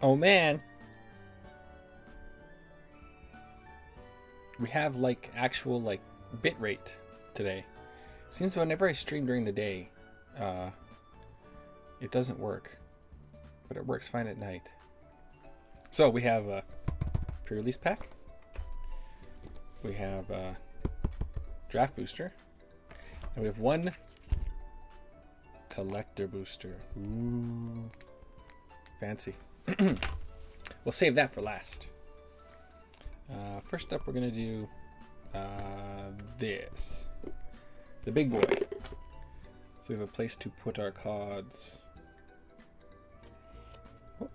Oh man. We have like actual like bit rate today. Seems whenever I stream during the day, it doesn't work, but it works fine at night. So we have a pre-release pack. We have a draft booster, and we have one collector booster. Ooh, fancy. We'll save that for last. First up, we're gonna do this, the big boy. So we have a place to put our cards. Oh.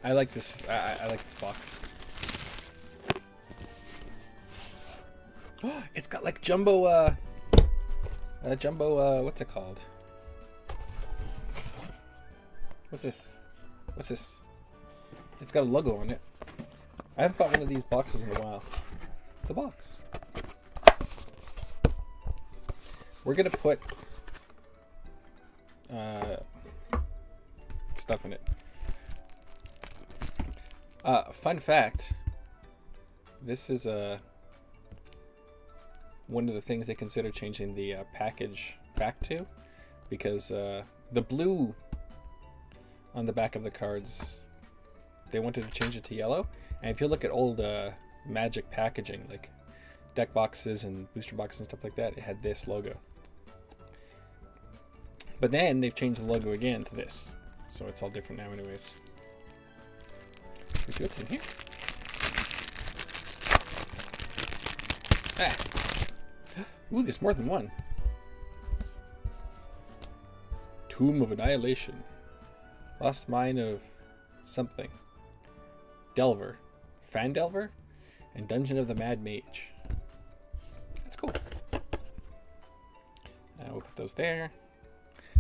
I like this. I like this box. It's got like jumbo. What's it called? What's this? What's this? It's got a logo on it. I haven't bought one of these boxes in a while. It's a box. We're gonna put stuff in it. Fun fact. This is one of the things they consider changing the package back to, because the blue on the back of the cards, they wanted to change it to yellow. And if you look at old Magic packaging, like deck boxes and booster boxes and stuff like that, it had this logo. But then they've changed the logo again to this, so it's all different now anyways. Let's see what's in here. Ooh, there's more than one. Tomb of Annihilation. Lost Mine of something. Delver. Fandelver? And Dungeon of the Mad Mage. That's cool. We'll put those there.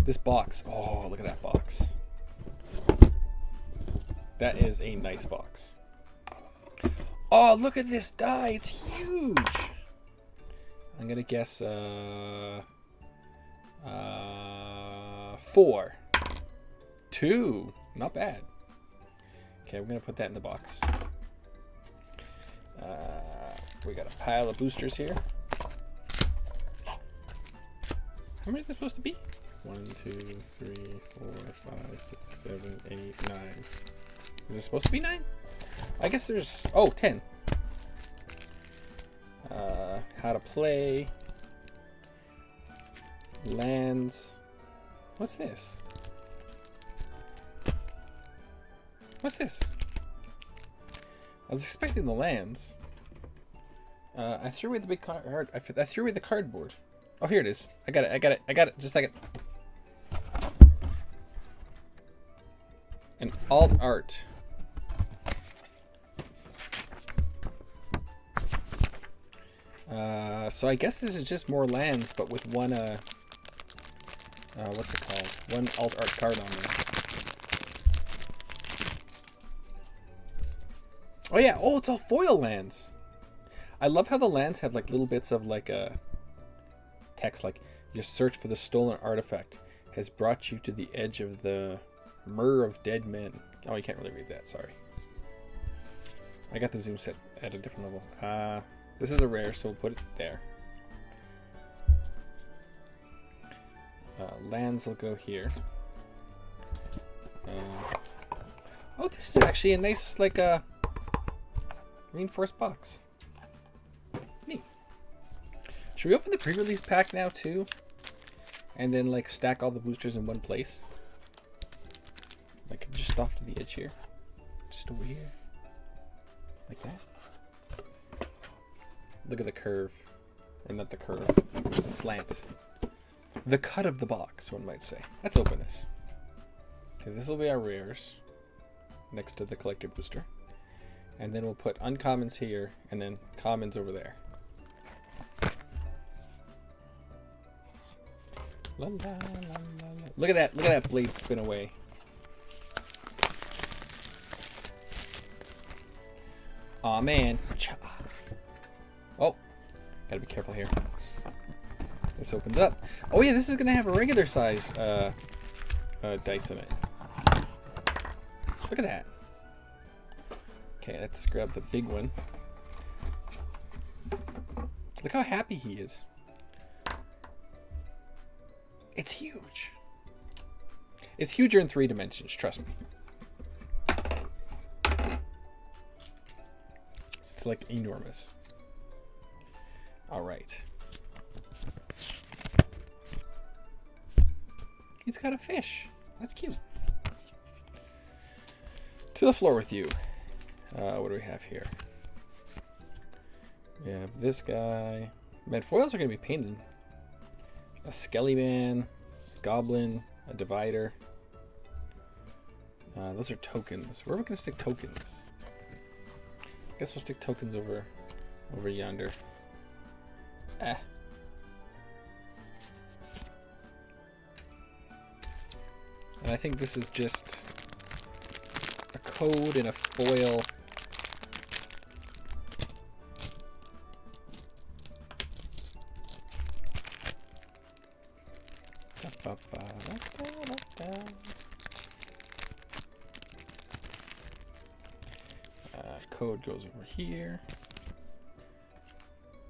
This box. Oh, look at that box. That is a nice box. Oh, look at this die. It's huge. I'm going to guess 4. 2. Not bad. Okay, we're going to put that in the box. We got a pile of boosters here. How many are there supposed to be? 1, 2, 3, 4, 5, 6, 7, 8, 9. Is it supposed to be 9? I guess there's... Oh, 10. How to play. Lands. What's this? What's this? I was expecting the lands. I threw away the big card. I threw away the cardboard. Oh, here it is. I got it. Just a second. An alt art. So I guess this is just more lands, but with one, what's it called? One alt art card on there. Oh yeah, oh, it's all foil lands. I love how the lands have like little bits of like a text, like your search for the stolen artifact has brought you to the edge of the myrrh of dead men. Oh, you can't really read that, sorry. I got the zoom set at a different level. This is a rare, so we'll put it there. Lands will go here. Oh, this is actually a nice, like, reinforced box. Neat. Should we open the pre-release pack now, too? And then, like, stack all the boosters in one place? Like, just off to the edge here. Just over here. Like that. Look at the curve. Or not the curve. The slant. The cut of the box, one might say. Let's open this. Okay, this will be our rares. Next to the collector booster. And then we'll put uncommons here. And then commons over there. La, la, la, la, la. Look at that. Look at that blade spin away. Aw, man. Oh, gotta be careful here. This opens up. Oh yeah, this is gonna have a regular size dice in it. Look at that. Okay, let's grab the big one. Look how happy he is. It's huge. It's huger in 3 dimensions, trust me. It's like enormous. All right. He's got a fish. That's cute. To the floor with you. What do we have here? We have this guy. Man, foils are going to be painted. A Skelly Man, a Goblin, a Divider. Those are tokens. Where are we going to stick tokens? I guess we'll stick tokens over yonder. Ah. And I think this is just a code and a foil. Code goes over here.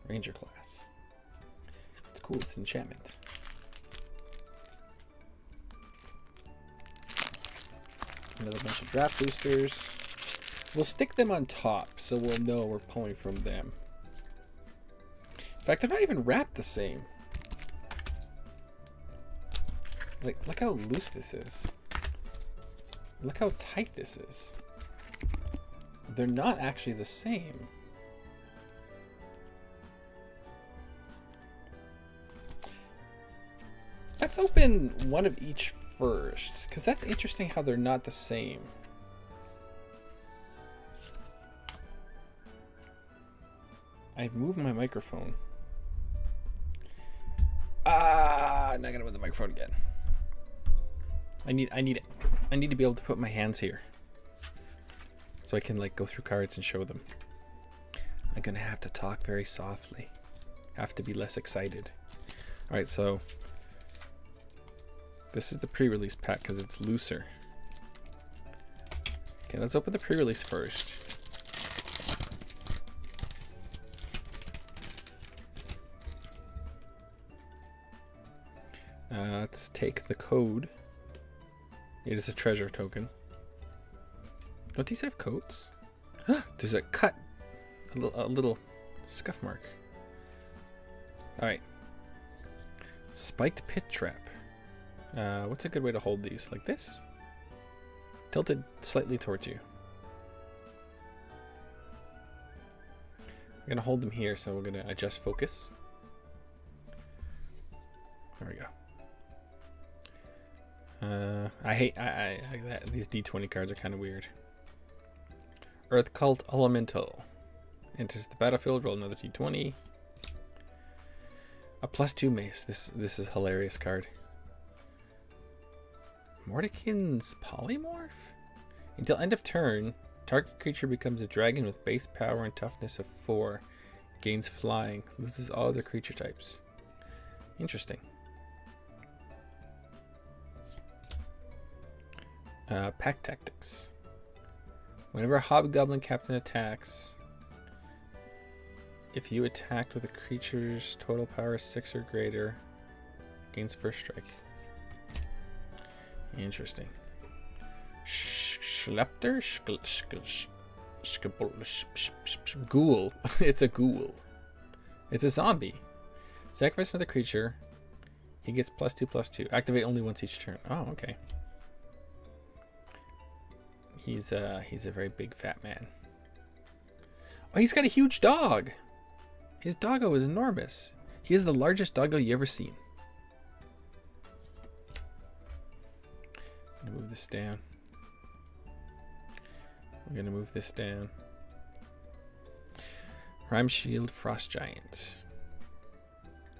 Ranger class. It's cool, it's enchantment. Another bunch of draft boosters. We'll stick them on top so we'll know we're pulling from them. In fact, they're not even wrapped the same. Like, look how loose this is. Look how tight this is. They're not actually the same. Let's open one of each first, because that's interesting how they're not the same. I moved my microphone. Ah, now I gotta move the microphone again. I need to be able to put my hands here, so I can like go through cards and show them. I'm gonna have to talk very softly. Have to be less excited. All right, so this is the pre-release pack because it's looser. Okay, let's open the pre-release first. Let's take the code. It is a treasure token. Don't these have codes? There's a cut. A little scuff mark. Alright. Spiked pit trap. What's a good way to hold these? Like this? Tilted slightly towards you. I'm going to hold them here, so we're going to adjust focus. There we go. These D20 cards are kind of weird. Earth Cult Elemental. Enters the battlefield, roll another D20. A +2 mace. This is a hilarious card. Mordekin's Polymorph? Until end of turn, target creature becomes a dragon with base power and toughness of 4. Gains flying. Loses all other creature types. Interesting. Pack Tactics. Whenever a Hobgoblin Captain attacks, if you attacked with a creature's total power 6 or greater, gains first strike. Interesting. Schlepter? Ghoul. It's a ghoul. It's a zombie. Sacrifice another creature. He gets +2/+2. Activate only once each turn. Oh, okay. He's a very big fat man. Oh, he's got a huge dog. His doggo is enormous. He is the largest doggo you ever seen. I'm gonna move this down. We're gonna move this down. Rhyme Shield, Frost Giant.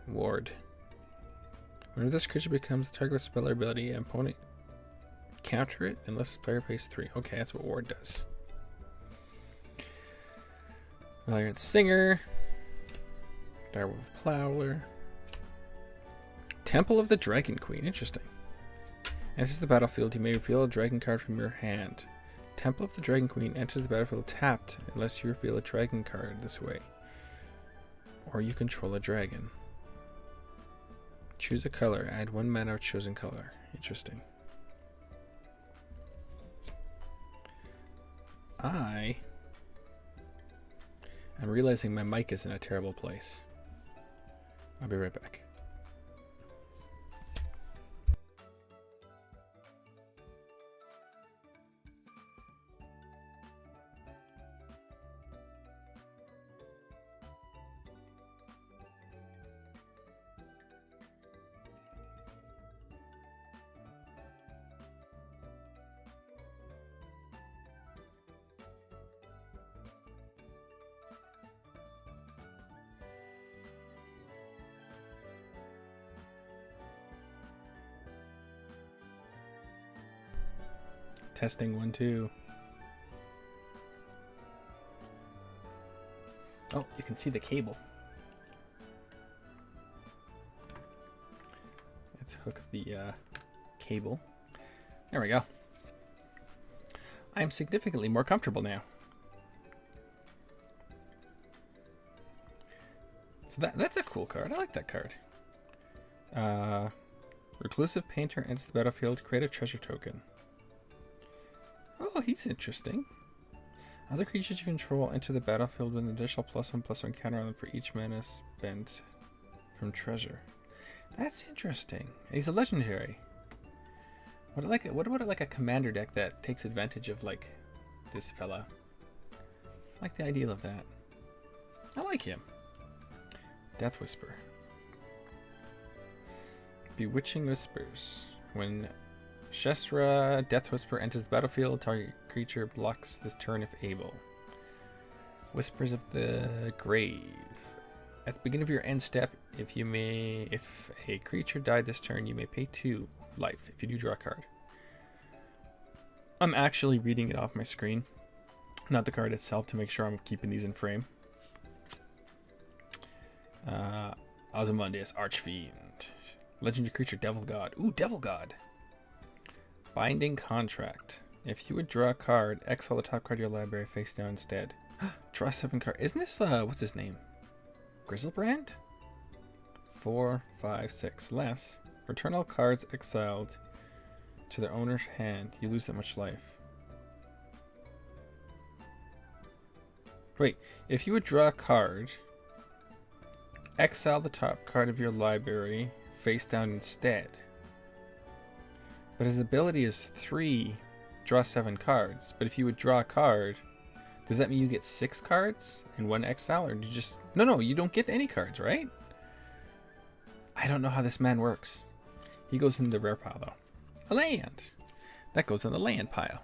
Ward. Whenever this creature becomes the target of spell or ability, an opponent counter it unless the player pays 3. Okay, that's what Ward does. Valiant Singer. Direwolf Plowler. Temple of the Dragon Queen. Interesting. Enters the battlefield, you may reveal a dragon card from your hand. Temple of the Dragon Queen enters the battlefield tapped unless you reveal a dragon card this way. Or you control a dragon. Choose a color. Add 1 mana of chosen color. Interesting. I'm realizing my mic is in a terrible place. I'll be right back. Testing 1, 2. Oh, you can see the cable. Let's hook the cable. There we go. I'm significantly more comfortable now. So that's a cool card. I like that card. Reclusive Painter enters the battlefield. Create a treasure token. Oh, he's interesting. Other creatures you control enter the battlefield with an additional +1/+1 counter on them for each mana spent from treasure. That's interesting. He's a legendary. What about like a commander deck that takes advantage of like this fella? I like the idea of that. I like him. Death Whisper. Bewitching Whispers. When Shesra Death Whisper enters the battlefield, target creature blocks this turn if able. Whispers of the Grave. At the beginning of your end step, if a creature died this turn, you may pay 2 life if you do draw a card. I'm actually reading it off my screen, not the card itself, to make sure I'm keeping these in frame. Ozymandias, Archfiend. Legendary creature, Devil God. Ooh, Devil God. Binding Contract. If you would draw a card, exile the top card of your library face down instead. Draw 7 cards. Isn't this, what's his name? Grizzlebrand? 4, 5, 6 less. Return all cards exiled to their owner's hand. You lose that much life. Wait, if you would draw a card, exile the top card of your library face down instead. But his ability is 3, draw 7 cards. But if you would draw a card, does that mean you get 6 cards and 1 exile? Or do you just... No, you don't get any cards, right? I don't know how this man works. He goes in the rare pile, though. A land! That goes in the land pile.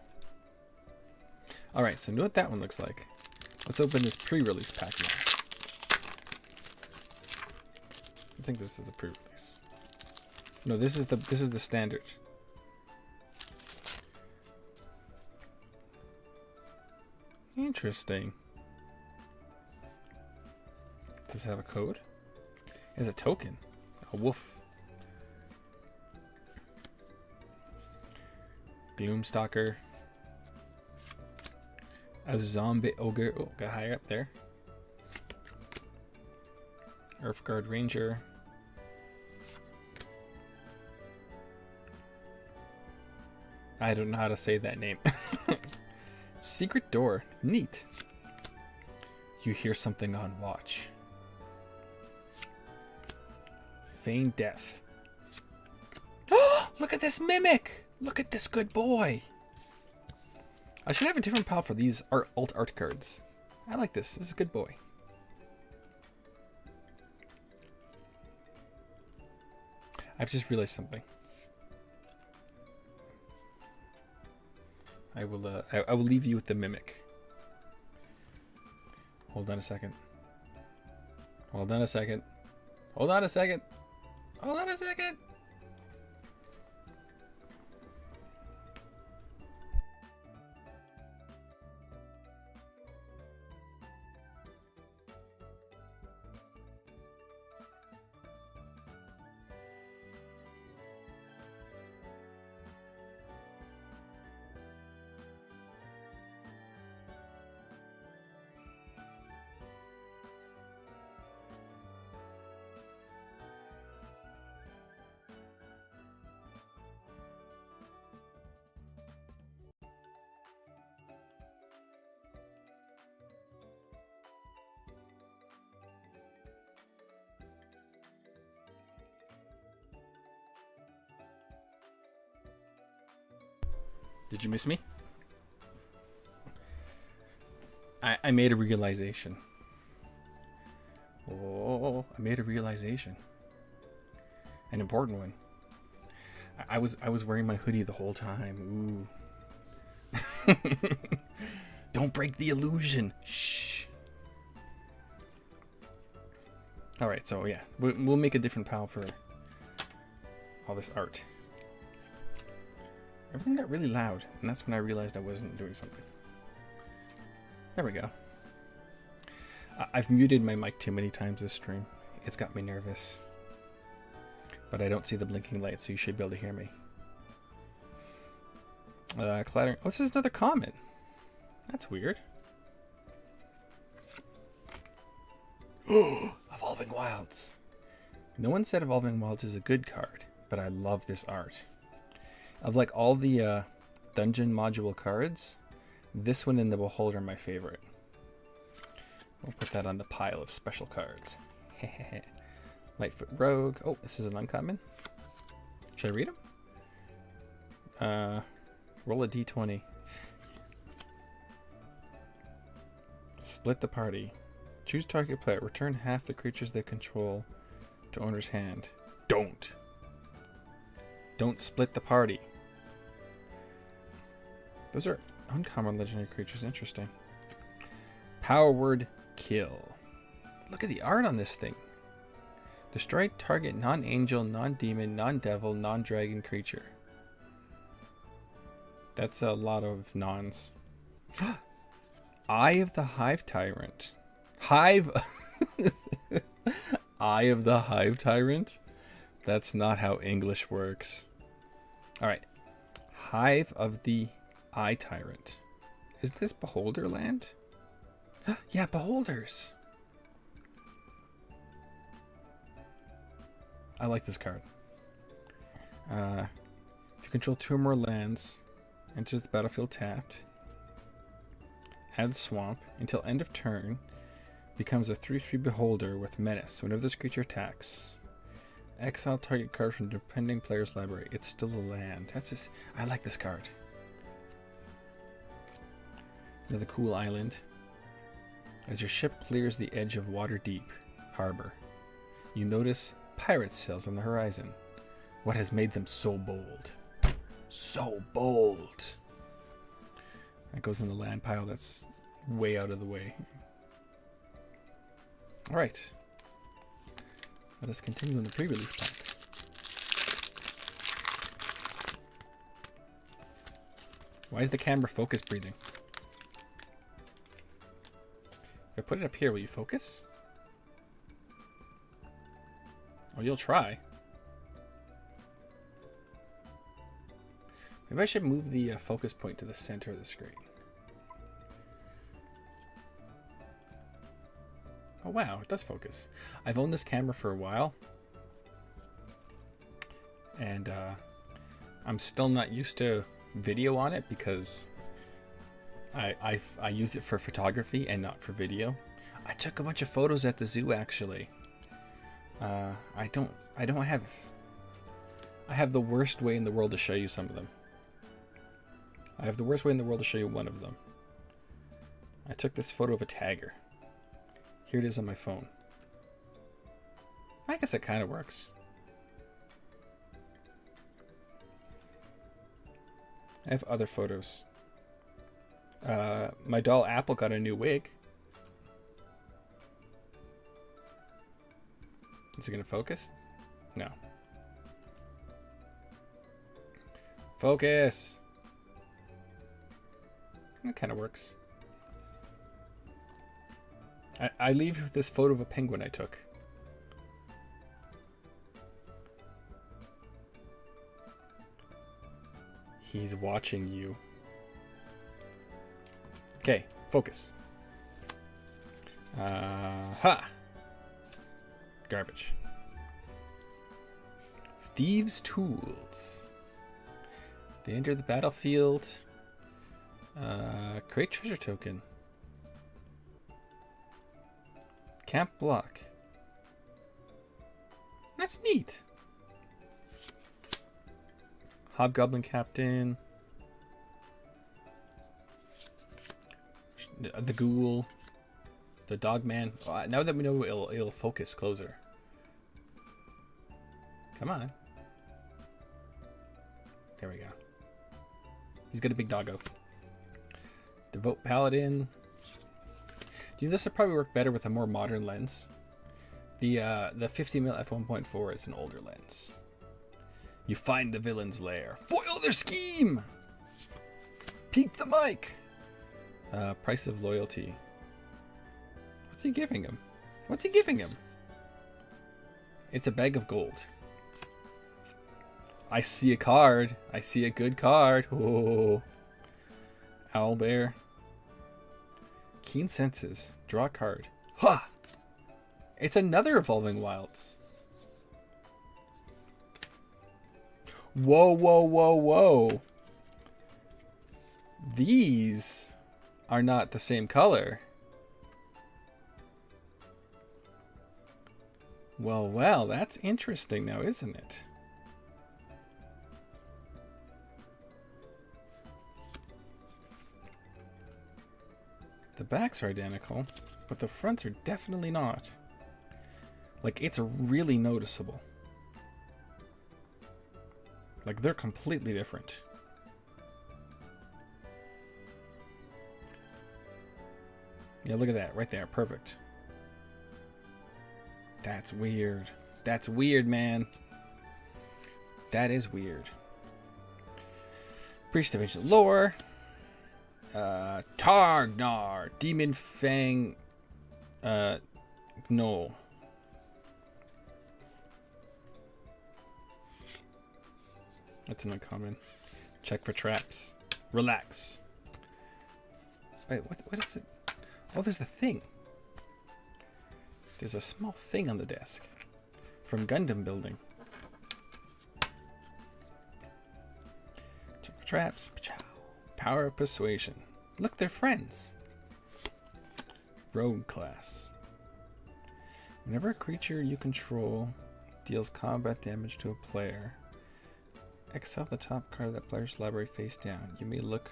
Alright, so know what that one looks like. Let's open this pre-release pack now. I think this is the pre-release. No, this is the standard. Interesting. Does it have a code? It has a token. A wolf. Gloomstalker. A zombie ogre. Oh, got higher up there. Earthguard Ranger. I don't know how to say that name. Secret door. Neat. You hear something on watch. Feign death. Look at this mimic! Look at this good boy! I should have a different pile for these alt art cards. I like this. This is a good boy. I've just realized something. I will leave you with the mimic. Hold on a second. Hold on a second. Hold on a second. Hold on a second. Did you miss me? I made a realization. Oh, I made a realization. An important one. I was wearing my hoodie the whole time. Ooh. Don't break the illusion. Shh. All right, so yeah, we'll make a different pile for all this art. Everything got really loud, and that's when I realized I wasn't doing something. There we go. I've muted my mic too many times this stream. It's got me nervous. But I don't see the blinking light, so you should be able to hear me. Clattering. Oh, this is another comment. That's weird. Evolving Wilds. No one said Evolving Wilds is a good card, but I love this art. Of like all the dungeon module cards, this one and the Beholder are my favorite. We'll put that on the pile of special cards. Lightfoot Rogue. Oh, this is an uncommon. Should I read them? Roll a d20. Split the party. Choose target player. Return half the creatures they control to owner's hand. Don't split the party. Those are uncommon legendary creatures. Interesting. Power word kill. Look at the art on this thing. Destroy target non-angel, non-demon, non-devil, non-dragon creature. That's a lot of nons. Eye of the Hive Tyrant. Hive. Eye of the Hive Tyrant? That's not how English works. Alright. Hive of the Eye Tyrant. Is this Beholder land? Yeah, Beholders. I like this card. If you control 2 or more lands, enters the battlefield tapped. Add Swamp until end of turn. Becomes a 3/3 Beholder with Menace. Whenever this creature attacks, exile target card from depending player's library. It's still a land. That's just, I like this card. Another cool island. As your ship clears the edge of Waterdeep Harbor, you notice pirate sails on the horizon. What has made them so bold? So bold. That goes in the land pile that's way out of the way. Alright. Let us continue in the pre-release pack. Why is the camera focus breathing? If I put it up here, will you focus? Oh, you'll try. Maybe I should move the focus point to the center of the screen. Oh wow, it does focus. I've owned this camera for a while. And I'm still not used to video on it because I use it for photography and not for video. I took a bunch of photos at the zoo actually. I have the worst way in the world to show you some of them. I have the worst way in the world to show you one of them. I took this photo of a tagger. Here it is on my phone. I guess it kind of works. I have other photos. My doll Apple got a new wig. Is it going to focus? No. Focus! It kind of works. I leave with this photo of a penguin I took. He's watching you. Okay, focus. Ha! Garbage. Thieves' Tools. They enter the battlefield. Create treasure token. Camp block. That's neat. Hobgoblin Captain. The ghoul. The dogman. Oh, now that we know it'll focus closer. Come on. There we go. He's got a big doggo. Devote Paladin. Do you know this would probably work better with a more modern lens? The 50mm f1.4 is an older lens. You find the villain's lair. Foil their scheme! Peek the mic! Price of loyalty. What's he giving him? What's he giving him? It's a bag of gold. I see a card. I see a good card. Oh. Owlbear. Keen senses. Draw a card. Ha! It's another Evolving Wilds. Whoa, whoa, whoa, whoa. These are not the same color. Well, that's interesting now, isn't it? The backs are identical, but the fronts are definitely not. Like, it's really noticeable. Like, they're completely different. Yeah, look at that. Right there. Perfect. That's weird. That's weird, man. That is weird. Priest of Ancient Lore. Targnar. Demon Fang. No. That's an uncommon. Check for traps. Relax. Wait, what is it? Oh, there's a thing. There's a small thing on the desk. From Gundam Building. Check for traps. Power of Persuasion. Look, they're friends. Rogue class. Whenever a creature you control deals combat damage to a player, exile the top card of that player's library face down. You may look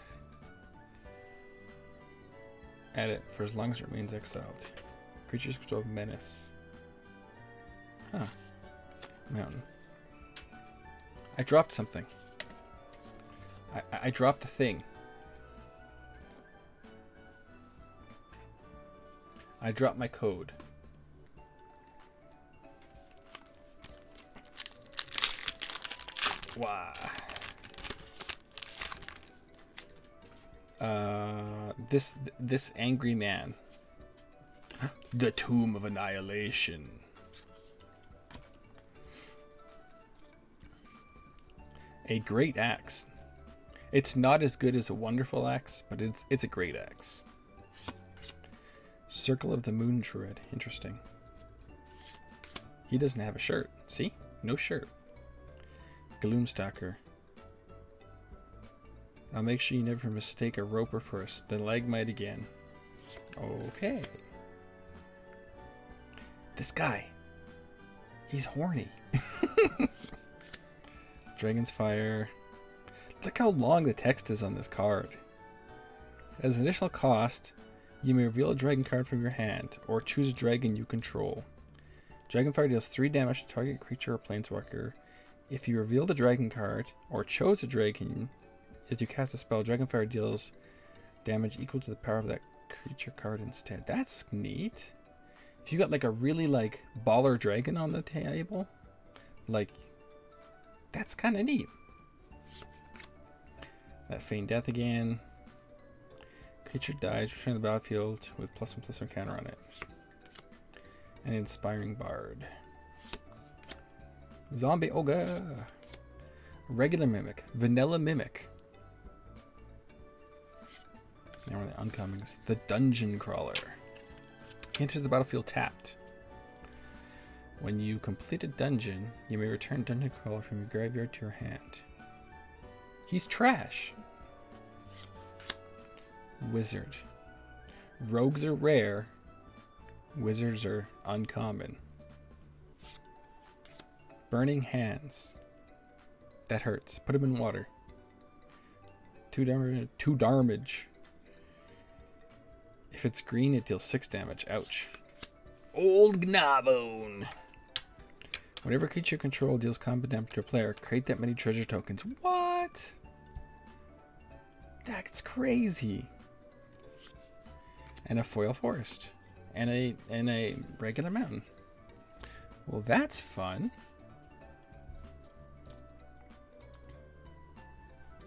at it for as long as it remains exiled. Creatures control menace. Huh. Mountain. I dropped something. I dropped the thing. I dropped my code. Wow. This angry man. The Tomb of Annihilation. A great axe. It's not as good as a wonderful axe, but it's a great axe. Circle of the Moon Druid. Interesting. He doesn't have a shirt. See? No shirt. Gloomstalker. I'll make sure you never mistake a roper for a stalagmite again. Okay. This guy. He's horny. Dragon's Fire. Look how long the text is on this card. As an additional cost, you may reveal a dragon card from your hand, or choose a dragon you control. Dragonfire deals 3 damage to target creature or planeswalker. If you reveal the dragon card, or chose a dragon, as you cast a spell, Dragonfire deals damage equal to the power of that creature card instead. That's neat. If you got like a really like baller dragon on the table, like, that's kind of neat. That Feign Death again. Creature dies, return to the battlefield with +1/+1 counter on it. An Inspiring Bard. Zombie Ogre. Regular Mimic. Vanilla Mimic. Now we're the uncommons. The Dungeon Crawler. Enters the battlefield tapped. When you complete a dungeon, you may return Dungeon Crawler from your graveyard to your hand. He's trash. Wizard. Rogues are rare. Wizards are uncommon. Burning Hands. That hurts. Put him in water. 2 damage. If it's green, it deals 6 damage. Ouch. Old Gnawbone. Whenever a creature you control deals combat damage to a player, create that many treasure tokens. What? That's crazy. And a foil forest. And a regular mountain. Well, that's fun.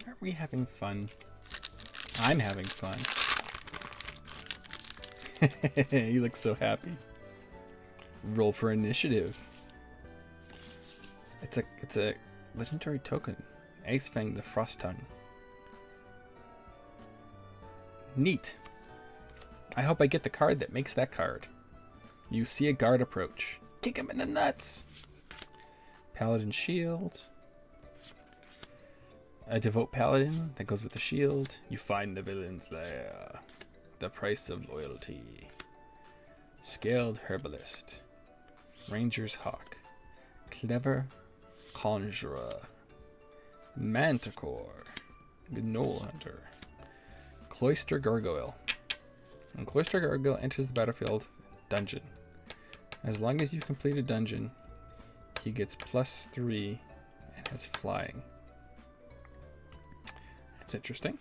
Aren't we having fun? I'm having fun. He looks so happy. Roll for initiative. It's a legendary token. Ace Fang the Frost Tongue. Neat. I hope I get the card that makes that card. You see a guard approach. Kick him in the nuts. Paladin Shield. A Devote Paladin that goes with the shield. You find the villain's lair. The price of loyalty. Scaled Herbalist. Ranger's Hawk. Clever Conjurer. Manticore. Gnoll Hunter. Cloister Gargoyle. When Cloister Gargoyle enters the battlefield dungeon, as long as you complete a dungeon, he gets +3 and has flying. That's interesting.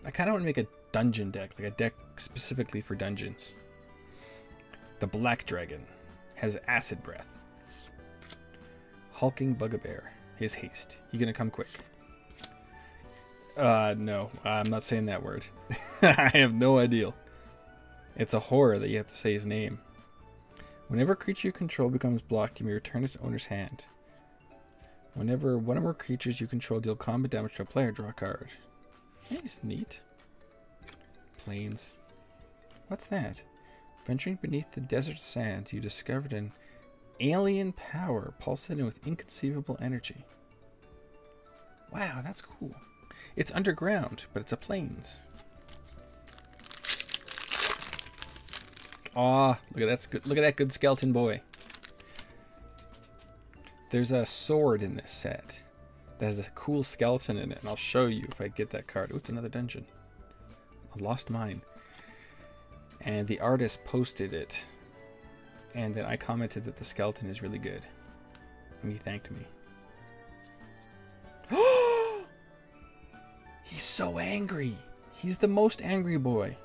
I kind of want to make a dungeon deck, like a deck specifically for dungeons. The Black Dragon has Acid Breath. Hulking Bugbear, his haste. You gonna come quick? No, I'm not saying that word. I have no idea. It's a horror that you have to say his name. Whenever a creature you control becomes blocked, you may return its owner's hand. Whenever one or more creatures you control deal combat damage to a player, draw a card. That's neat. Plains. What's that? Venturing beneath the desert sands, you discovered an alien power pulsating with inconceivable energy. Wow, that's cool. It's underground, but it's a plains. Aw, look at that good skeleton boy. There's a sword in this set that has a cool skeleton in it, and I'll show you if I get that card. Oh, it's another dungeon. I lost mine. And the artist posted it, and then I commented that the skeleton is really good. And he thanked me. He's so angry. He's the most angry boy.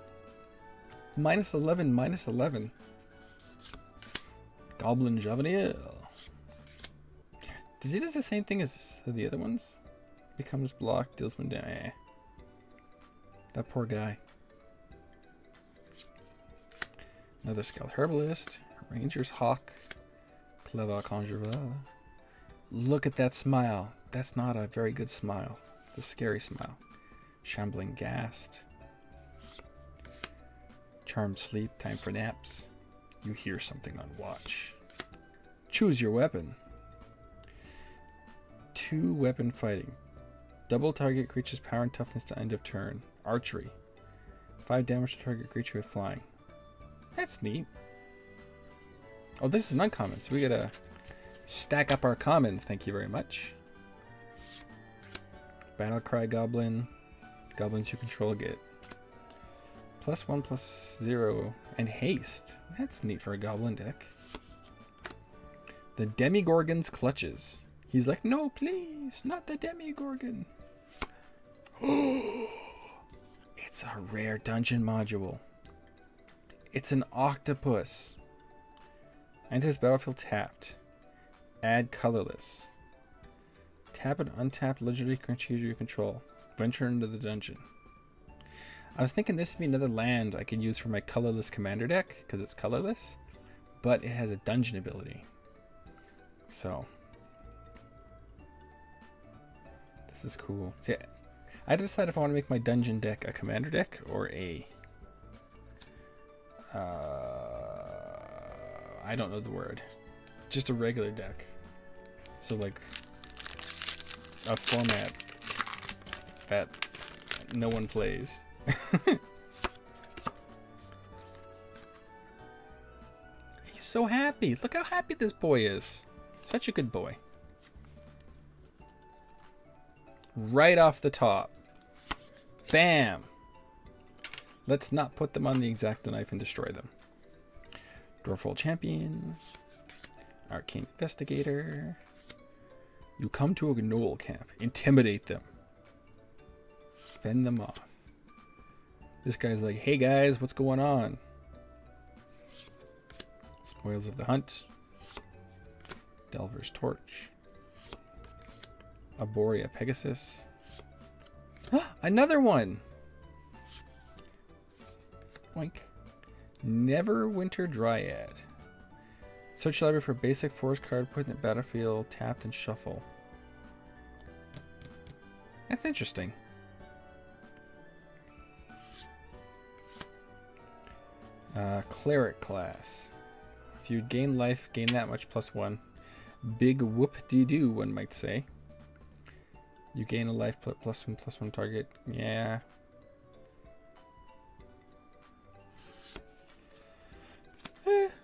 -11, -11. Goblin Javanil. Does he do the same thing as the other ones? Becomes blocked, deals 1 damage. That poor guy. Another Scaled Herbalist. Ranger's Hawk. Clever Conjurer. Look at that smile. That's not a very good smile. It's a scary smile. Shambling Ghast. Charmed Sleep. Time for naps. You hear something on watch. Choose your weapon. 2 weapon fighting. Double target creature's power and toughness to end of turn. Archery. 5 damage to target creature with flying. That's neat. Oh, this is an uncommon, so we gotta stack up our commons. Thank you very much. Battlecry Goblin. Goblins you control get +1/+0 and haste. That's neat for a goblin deck. The Demigorgon's Clutches. He's like, no, please, not the Demigorgon. It's a rare dungeon module. It's an octopus. Enters battlefield tapped. Add colorless. Tap an untapped legendary creature you control. Venture into the dungeon. I was thinking this would be another land I could use for my colorless commander deck, because it's colorless, but it has a dungeon ability. So, this is cool. So yeah, I had to decide if I want to make my dungeon deck a commander deck or a... I don't know the word. Just a regular deck. So like a format that no one plays. He's so happy. Look how happy this boy is. Such a good boy. Right off the top. Bam. Let's not put them on the Exacto Knife and destroy them. Dwarfroll Champion. Arcane Investigator. You come to a gnoll camp. Intimidate them. Fend them off. This guy's like, hey guys, what's going on? Spoils of the Hunt. Delver's Torch. Arborea Pegasus. Another one! Oink. Neverwinter Dryad. Search library for basic forest card, put in the battlefield, tapped and shuffle. That's interesting. Cleric class. If you gain life, gain that much +1. Big whoop-de-doo, one might say. You gain a life +1/+1 target. Yeah.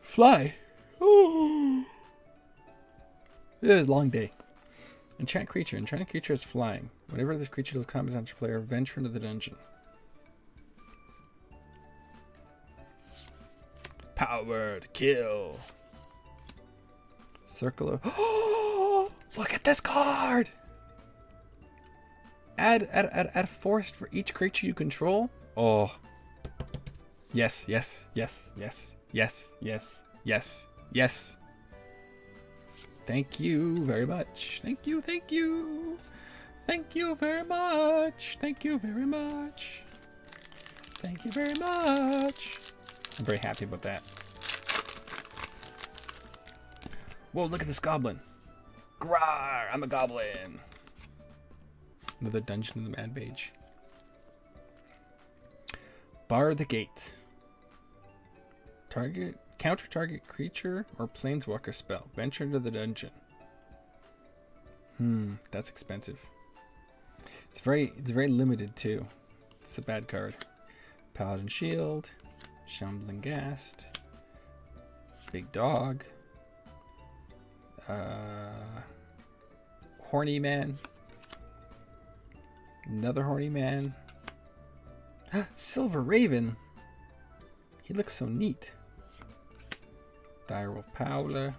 Fly. Oh. It is a long day. Enchant creature. Enchanted creature is flying. Whenever this creature does combat on your player, venture into the dungeon. Power to kill. Circle of... Oh, look at this card! Add forest for each creature you control. Oh. Yes, yes, yes, yes, yes, yes, yes, yes. Thank you very much. Thank you, thank you. Thank you very much. Thank you very much. Thank you very much. I'm very happy about that. Whoa, look at this goblin. Grar, I'm a goblin. Another Dungeon of the Mad Mage. Bar the Gate. Counter target creature or planeswalker spell. Venture into the dungeon. That's expensive. It's very limited too. It's a bad card. Paladin Shield. Shambling Ghast. Big Dog. Horny Man. Another Horny Man. Silver Raven. He looks so neat. Direwolf Powder.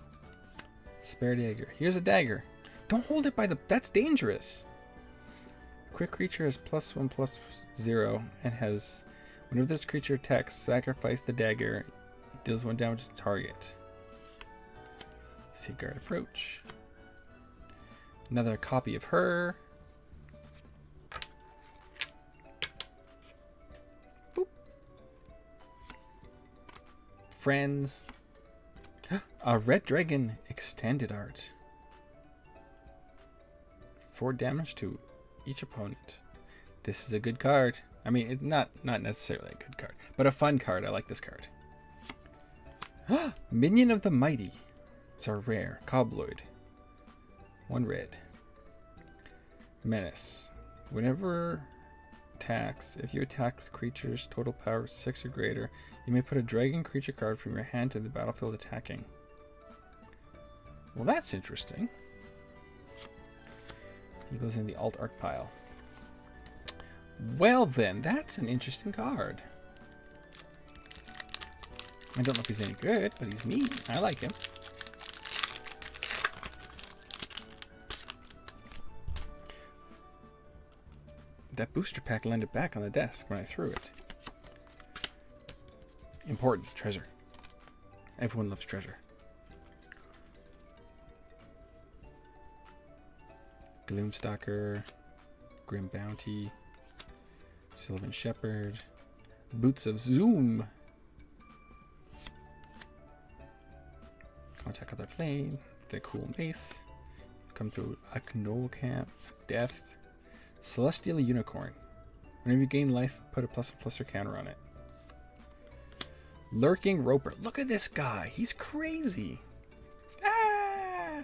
Spare Dagger. Here's a dagger. Don't hold it by the... That's dangerous. Quick creature has +1/+0 and has... Whenever this creature attacks, sacrifice the dagger. It deals 1 damage to target. Seaguard Approach. Another copy of her. Boop. Friends. A Red Dragon Extended Art. 4 damage to each opponent. This is a good card. I mean, it's not necessarily a good card, but a fun card. I like this card. Minion of the Mighty. It's our rare. Cobloid. 1 red. Menace. Whenever attacks, if you attack with creatures total power 6 or greater, you may put a dragon creature card from your hand to the battlefield attacking. Well, that's interesting. He goes in the alt art pile. Well then, that's an interesting card. I don't know if he's any good, but he's neat. I like him. That booster pack landed back on the desk when I threw it. Important. Treasure. Everyone loves treasure. Gloomstalker. Grim Bounty. Sylvan Shepherd. Boots of Zoom. Contact other plane. The cool mace. Come through a gnoll camp. Death. Celestial Unicorn. Whenever you gain life, put a +1/+or counter on it. Lurking Roper. Look at this guy. He's crazy. Ah!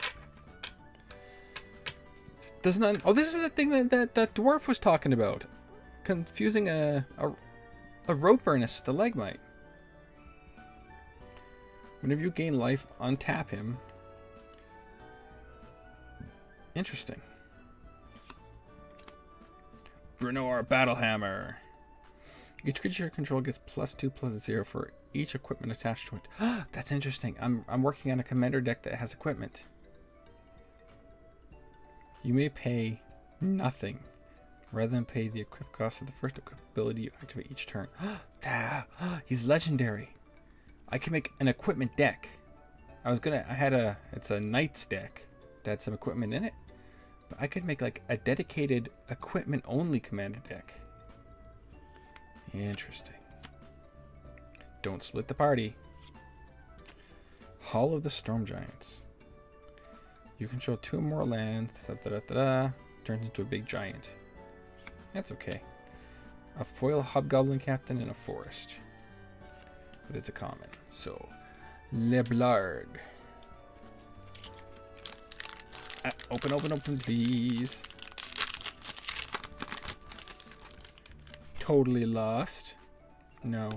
Doesn't. Oh, this is the thing that dwarf was talking about. Confusing a roper and a stalagmite. Whenever you gain life, untap him. Interesting. Brunor Battlehammer. Each creature you control gets +2/+0 for each equipment attached to it. That's interesting. I'm working on a commander deck that has equipment. You may pay nothing rather than pay the equip cost of the first equip ability you activate each turn. He's legendary. I can make an equipment deck. It's a Knights deck that had some equipment in it. But I could make like a dedicated equipment only commander deck. Interesting. Don't split the party. Hall of the Storm Giants. You control 2 or more lands. Turns into a big giant. That's okay. A foil hobgoblin captain and a forest. But it's a common. So, Leblarg. Open, please. Totally lost. No.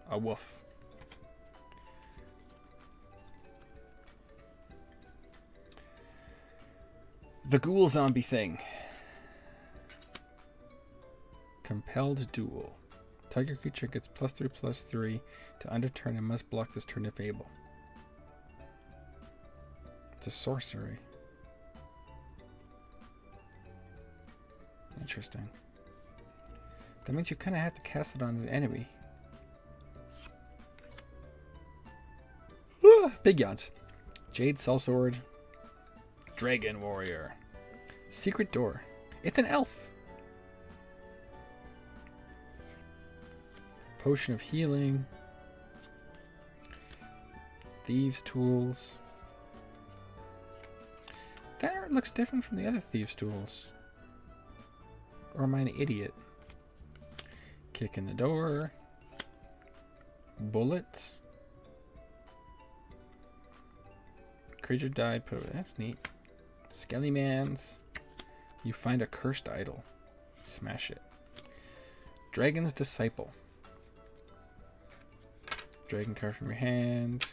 A wolf. The ghoul zombie thing. Compelled duel. Target creature gets +3/+3 to end a turn and must block this turn if able. It's a sorcery. Interesting. That means you kind of have to cast it on an enemy. Big yawns. Jade Sellsword. Dragon Warrior. Secret Door. It's an elf. Potion of Healing. Thieves' Tools. That art looks different from the other Thieves' Tools. Or am I an idiot? Kick in the door. Bullet. Creature died. That's neat. Skellymans. You find a cursed idol. Smash it. Dragon's Disciple. Dragon card from your hand.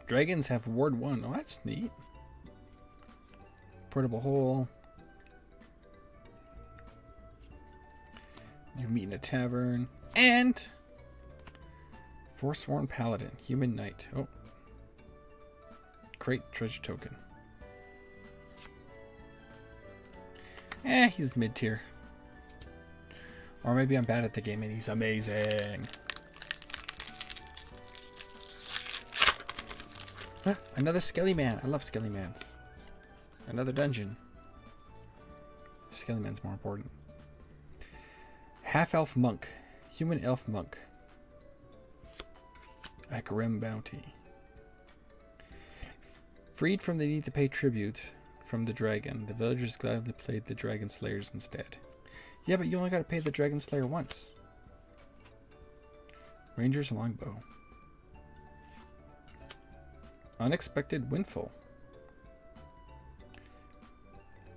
Dragons have Ward 1. Oh, that's neat. Portable Hole. You meet in a tavern. And Forsworn Paladin. Human Knight. Oh. Crate treasure token. He's mid-tier. Or maybe I'm bad at the game and he's amazing. Another Skellyman. I love Skellymans. Another dungeon. Skellyman's more important. Half-elf monk. Human elf monk. A grim bounty. Freed from the need to pay tribute from the dragon, the villagers gladly played the dragon slayers instead. Yeah, but you only gotta pay the dragon slayer once. Ranger's longbow. Unexpected windfall.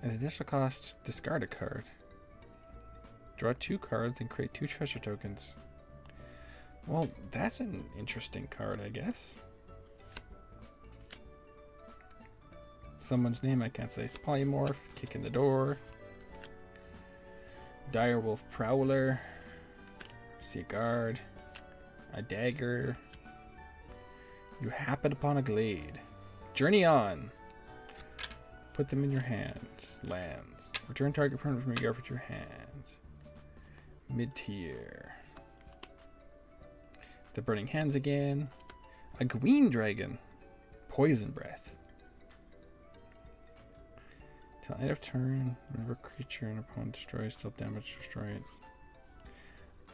As additional cost, discard a card. Draw 2 cards and create 2 treasure tokens. Well, that's an interesting card, I guess. Someone's name I can't say. It's Polymorph. Kick in the door. Direwolf Prowler. See a guard. A dagger. You happen upon a glade. Journey on. Put them in your hands. Lands. Return target permanent from your yard to your hand. Mid-tier. The Burning Hands again. A Green Dragon. Poison Breath. Till end of turn, whenever creature and opponent destroys, deal damage, destroy it.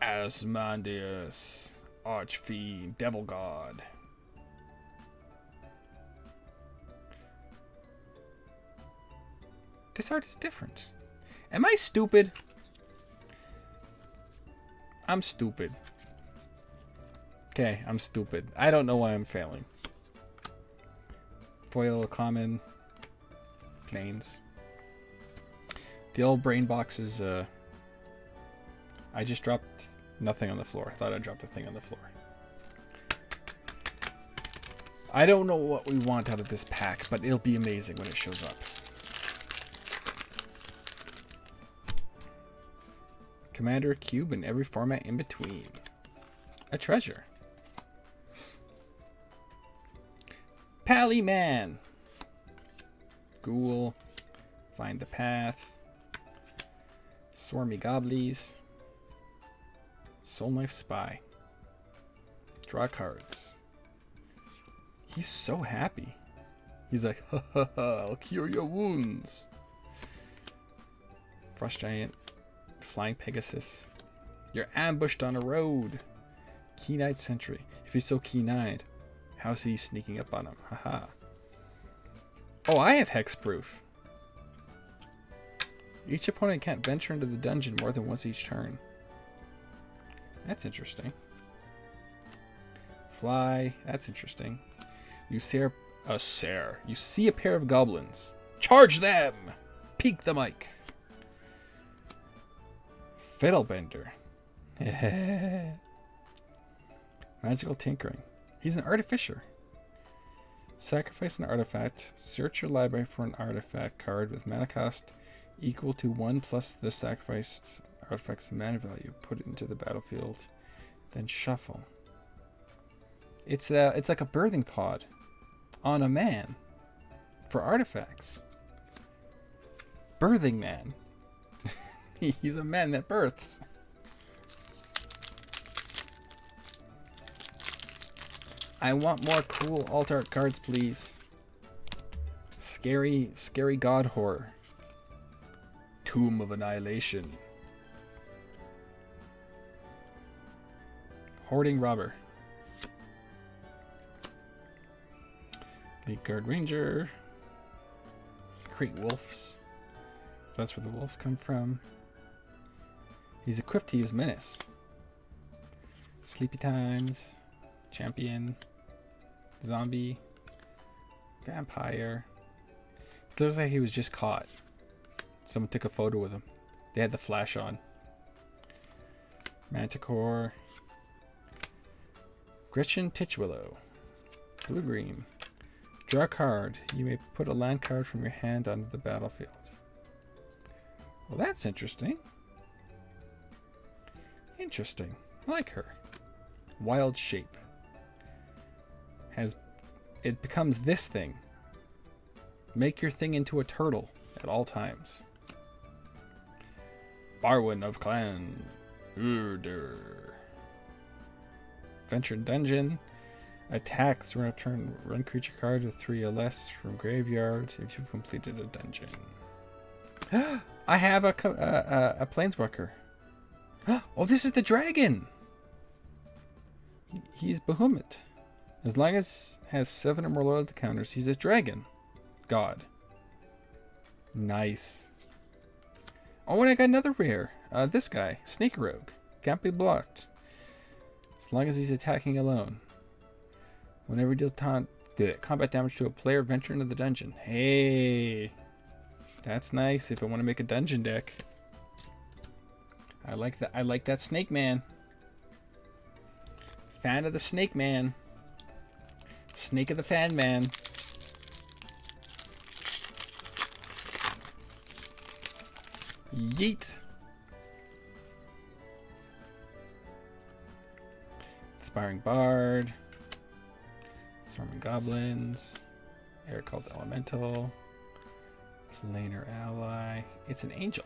Asmodeus. Archfiend. Devil God. This art is different. Am I stupid? I'm stupid. Okay, I'm stupid. I don't know why I'm failing. Foil, common. Planes. The old brain box is, I just dropped nothing on the floor. I thought I dropped a thing on the floor. I don't know what we want out of this pack, but it'll be amazing when it shows up. Commander, cube, and every format in between. A treasure. Pally Man. Ghoul. Find the path. Swarmy Goblies. Soul Knife Spy. Draw cards. He's so happy. He's like, ha ha ha, I'll cure your wounds. Frost Giant. Flying Pegasus. You're ambushed on a road. Keen-eyed Sentry. If he's so keen-eyed, how's he sneaking up on him? Haha. Oh, I have hexproof. Each opponent can't venture into the dungeon more than once each turn. That's interesting. Fly. That's interesting. You see a pair of goblins. Charge them! Peek the mic. Fiddlebender. Magical Tinkering. He's an artificer. Sacrifice an artifact. Search your library for an artifact card with mana cost equal to 1 plus the sacrificed artifact's mana value. Put it into the battlefield. Then shuffle. It's like a birthing pod on a man for artifacts. Birthing man. He's a man that births. I want more cool alt art cards, please. Scary god horror. Tomb of Annihilation. Hoarding Robber. Lead Guard Ranger. Create Wolves. That's where the wolves come from. He's equipped to use Menace. Sleepy Times. Champion. Zombie. Vampire. It looks like he was just caught. Someone took a photo with him. They had the flash on. Manticore. Gretchen Titchwillow. Blue-green. Draw a card. You may put a land card from your hand onto the battlefield. Well, that's interesting. Interesting. I like her. Wild Shape. It becomes this thing. Make your thing into a turtle at all times. Barwin of Clan Urdur. Venture Dungeon. Attacks. Run creature cards with 3 or less from graveyard if you've completed a dungeon. I have a planeswalker. Oh, this is the dragon. He's Bahamut. As long as has 7 or more loyalty counters, he's a dragon god. Nice. Oh, and I got another rare. This guy, Snake Rogue. Can't be blocked. As long as he's attacking alone. Whenever he deals combat damage to a player, venture into the dungeon. Hey. That's nice if I want to make a dungeon deck. I like that. I like that Snake Man. Fan of the Snake Man. Snake of the Fan Man. Yeet. Inspiring Bard. Swarming Goblins. Air Cult Elemental. Planar Ally. It's an angel.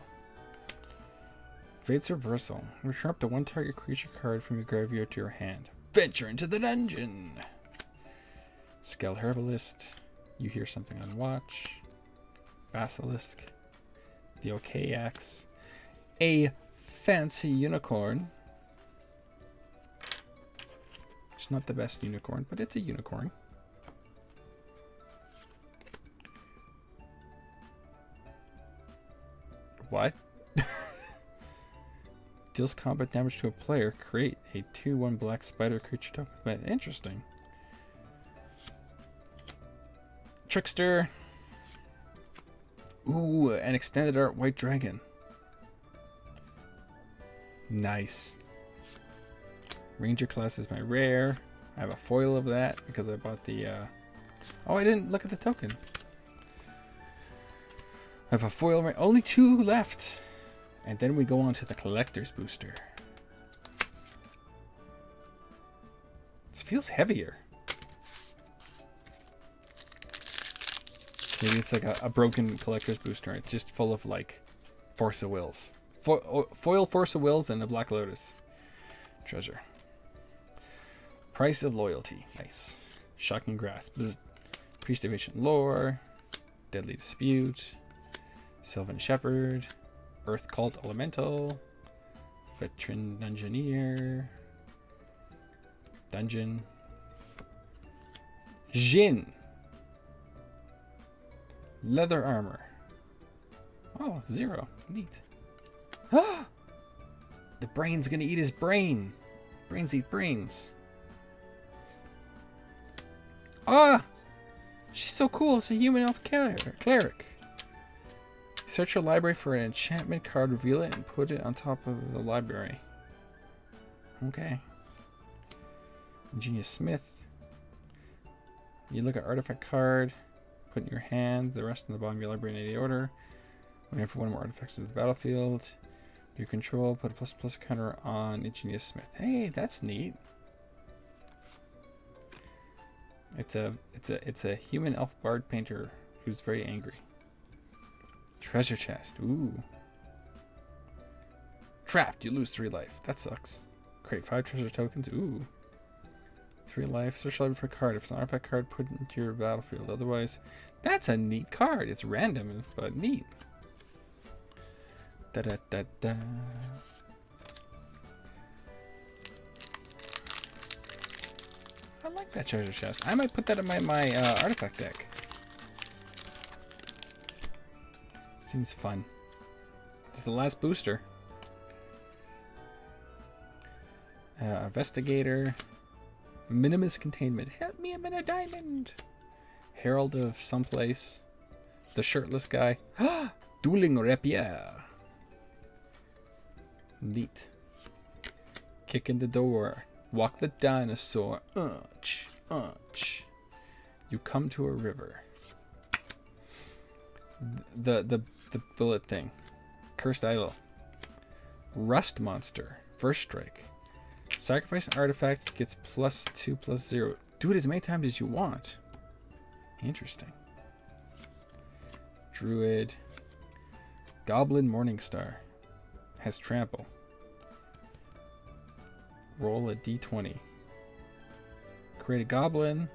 Fate's Reversal. Return up to 1 target creature card from your graveyard to your hand. Venture into the dungeon. Skeld Herbalist. You hear something on watch. Basilisk. The OK Axe. A fancy unicorn. It's not the best unicorn, but it's a unicorn. What? Deals combat damage to a player. Create a 2/1 black spider creature token. Interesting. Trickster. Ooh, an extended art white dragon. Nice. Ranger class is my rare. I have a foil of that because I bought the... Oh, I didn't look at the token. I have a foil. Only 2 left. And then we go on to the collector's booster. This feels heavier. Maybe it's like a broken collector's booster. It's just full of like Force of Wills. Foil Force of Wills and the Black Lotus. Treasure. Price of Loyalty. Nice. Shocking Grasp. Bzz. Priest of Ancient Lore. Deadly Dispute. Sylvan Shepherd. Earth Cult Elemental. Veteran Dungeoneer. Dungeon. Jin. Leather Armor. Oh, 0. Neat. Ah! The brain's gonna eat his brain. Brains eat brains. Ah! She's so cool. It's a human elf cleric. Search your library for an enchantment card, reveal it, and put it on top of the library. Okay. Ingenious Smith. You look at artifact card, put in your hand, the rest in the bottom of your library in any order. Whenever one more artifacts into the battlefield, your control, put a ++ counter on Ingenious Smith. Hey, that's neat. It's a human elf bard painter who's very angry. Treasure chest. Ooh. Trapped. You lose 3 life. That sucks. Create 5 treasure tokens. Ooh. 3 life. Search library for a card. If it's an artifact card, put it into your battlefield. Otherwise, that's a neat card. It's random, but neat. Da da da da. I like that treasure chest. I might put that in my artifact deck. Seems fun. It's the last booster. Investigator. Minimus Containment. Help me, I'm in a diamond. Herald of Someplace. The shirtless guy. Dueling Rapier. Neat. Kick in the door. Walk the dinosaur. You come to a river. The bullet thing. Cursed Idol. Rust Monster. First strike. Sacrifice an artifact, gets +2/+0. Do it as many times as you want. Interesting. Druid. Goblin Morningstar. Has trample. Roll a d20. Create a goblin.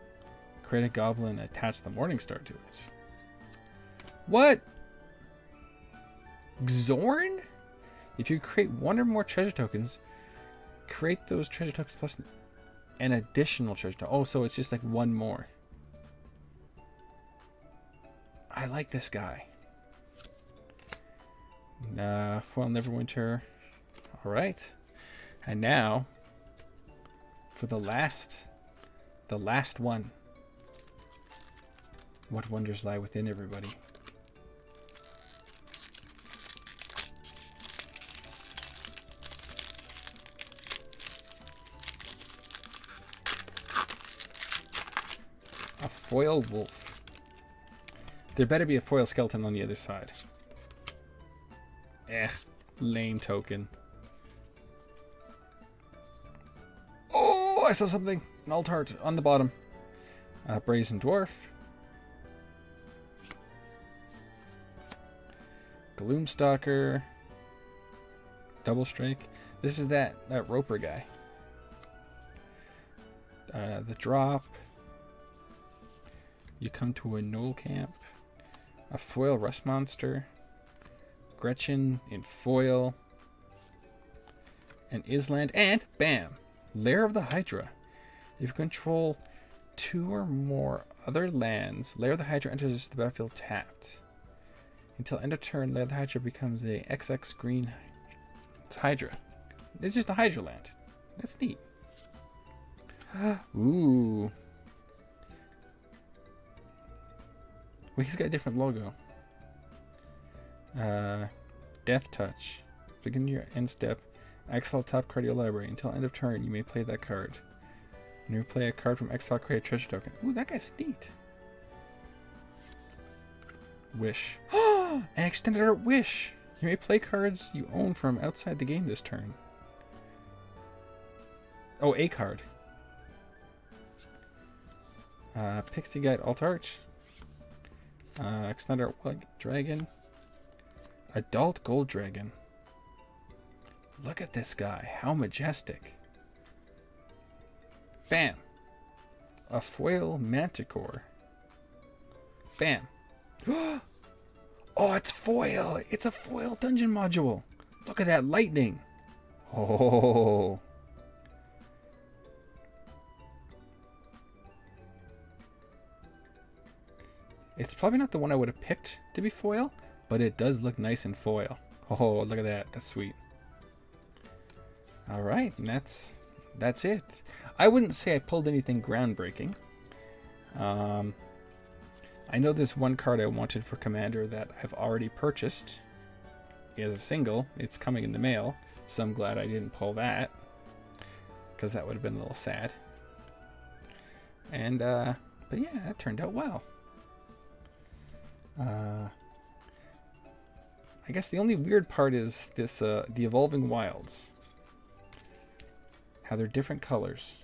Create a goblin, attach the Morningstar to it. What? Xorn? If you create 1 or more treasure tokens, create those treasure tokens plus an additional treasure token. Oh, so it's just like 1 more. I like this guy. Foil Neverwinter. Alright. And now, for the last one. What wonders lie within everybody? A foil wolf. There better be a foil skeleton on the other side. Lame token. Oh, I saw something. An alt art on the bottom. Brazen Dwarf. Gloomstalker. Double Strike. This is that Roper guy. The drop. You come to a Knoll Camp. A foil Rust Monster. Gretchen in foil. An Island. And bam! Lair of the Hydra. If you control 2 or more other lands, Lair of the Hydra enters the battlefield tapped. Until end of turn, Lair of the Hydra becomes a XX green. It's Hydra. It's just a Hydra land. That's neat. Ooh. Well, he's got a different logo. Death Touch. Begin your end step. Exile top card of your library. Until end of turn, you may play that card. When you play a card from exile, create a treasure token. Ooh, that guy's neat. Wish. An extended art Wish. You may play cards you own from outside the game this turn. Oh, a card. Pixie Guide Alt Art. Extender White Dragon. Adult Gold Dragon. Look at this guy. How majestic. Bam. A foil Manticore. Bam. Oh, it's foil. It's a foil dungeon module. Look at that lightning. Oh. It's probably not the one I would have picked to be foil, but it does look nice in foil. Oh, look at that. That's sweet. All right, and that's it. I wouldn't say I pulled anything groundbreaking. I know there's one card I wanted for Commander that I've already purchased as a single. It's coming in the mail, so I'm glad I didn't pull that, because that would have been a little sad. And but yeah, that turned out well. I guess the only weird part is this the Evolving Wilds. How they're different colors.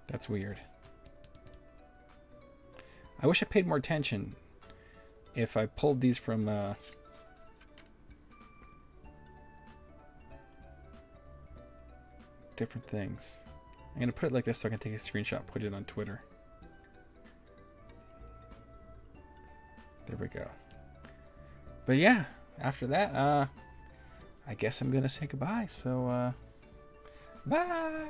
That's weird. I wish I paid more attention if I pulled these from different things. I'm going to put it like this so I can take a screenshot and put it on Twitter. There we go. But yeah, after that, I guess I'm going to say goodbye. So, bye!